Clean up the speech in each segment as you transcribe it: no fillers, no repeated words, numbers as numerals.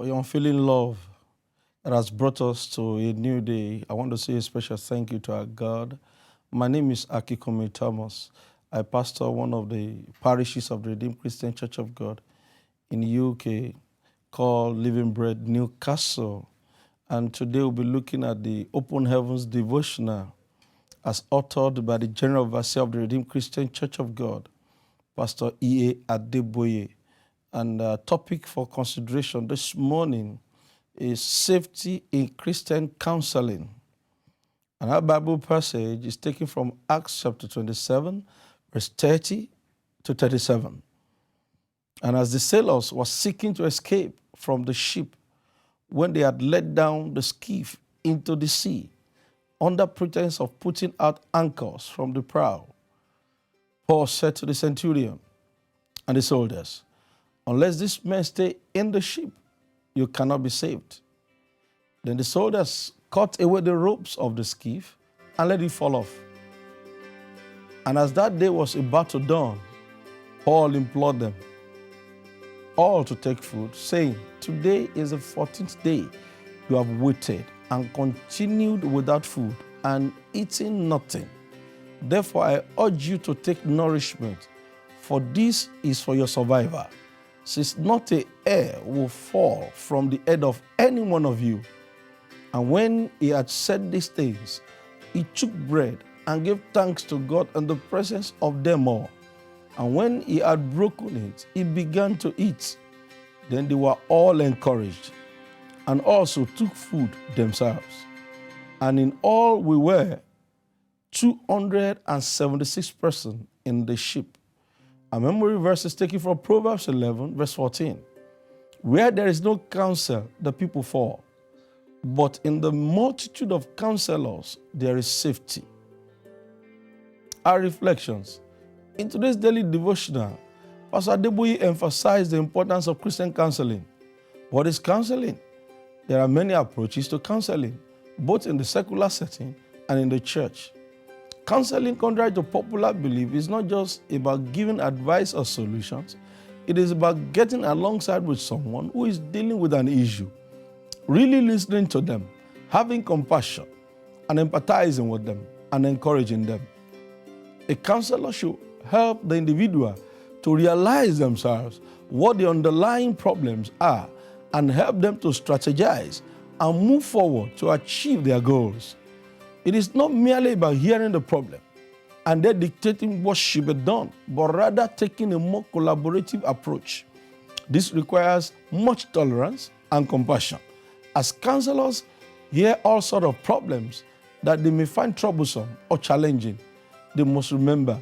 For your unfailing love that has brought us to a new day, I want to say a special thank you to our God. My name is Akinkunmi Thomas. I pastor one of the parishes of the Redeemed Christian Church of God in the UK called Living Bread Newcastle. And today we'll be looking at the Open Heavens Devotional as authored by the General Overseer of the Redeemed Christian Church of God, Pastor E.A. Adeboye. And the topic for consideration this morning is safety in Christian counseling. And our Bible passage is taken from Acts chapter 27, verse 30 to 37. And as the sailors were seeking to escape from the ship, when they had let down the skiff into the sea, under pretense of putting out anchors from the prow, Paul said to the centurion and the soldiers, "Unless these men stay in the ship, you cannot be saved." Then the soldiers cut away the ropes of the skiff and let it fall off. And as that day was about to dawn, Paul implored them all to take food, saying, "Today is the 14th day you have waited and continued without food and eating nothing. Therefore I urge you to take nourishment, for this is for your survival, since not a hair will fall from the head of any one of you." And when he had said these things, he took bread and gave thanks to God in the presence of them all. And when he had broken it, he began to eat. Then they were all encouraged, and also took food themselves. And in all we were 276 persons in the ship. A memory verse is taken from Proverbs 11, verse 14. "Where there is no counsel, the people fall, but in the multitude of counselors, there is safety." Our reflections. In today's daily devotional, Pastor Adeboye emphasized the importance of Christian counseling. What is counseling? There are many approaches to counseling, both in the secular setting and in the church. Counseling, contrary to popular belief, is not just about giving advice or solutions. It is about getting alongside with someone who is dealing with an issue, really listening to them, having compassion, and empathizing with them, and encouraging them. A counselor should help the individual to realize themselves what the underlying problems are and help them to strategize and move forward to achieve their goals. It is not merely about hearing the problem and then dictating what should be done, but rather taking a more collaborative approach. This requires much tolerance and compassion. As counselors hear all sorts of problems that they may find troublesome or challenging, they must remember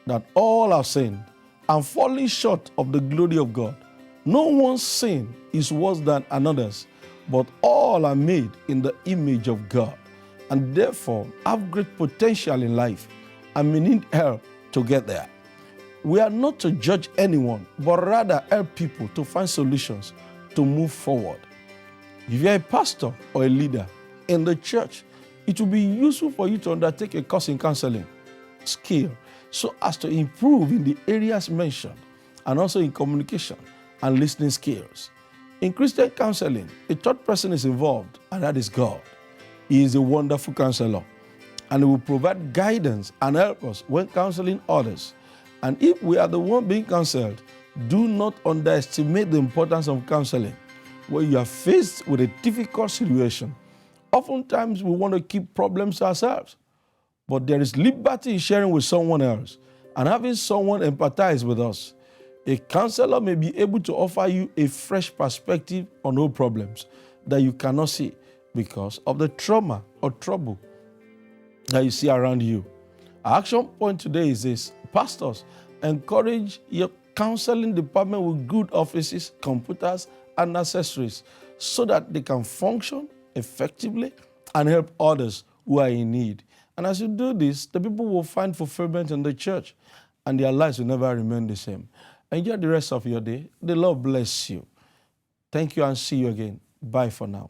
that all have sinned and falling short of the glory of God. No one's sin is worse than another's, but all are made in the image of God, and therefore have great potential in life and may need help to get there. We are not to judge anyone, but rather help people to find solutions to move forward. If you are a pastor or a leader in the church, it will be useful for you to undertake a course in counseling skill so as to improve in the areas mentioned, and also in communication and listening skills. In Christian counseling, a third person is involved, and that is God. He is a wonderful counselor, and he will provide guidance and help us when counseling others. And if we are the one being counseled, do not underestimate the importance of counseling. When you are faced with a difficult situation, oftentimes we want to keep problems to ourselves, but there is liberty in sharing with someone else and having someone empathize with us. A counselor may be able to offer you a fresh perspective on old problems that you cannot see because of the trauma or trouble that you see around you. Our action point today is this: pastors, encourage your counseling department with good offices, computers, and accessories so that they can function effectively and help others who are in need. And as you do this, the people will find fulfillment in the church and their lives will never remain the same. Enjoy the rest of your day. The Lord bless you. Thank you and see you again. Bye for now.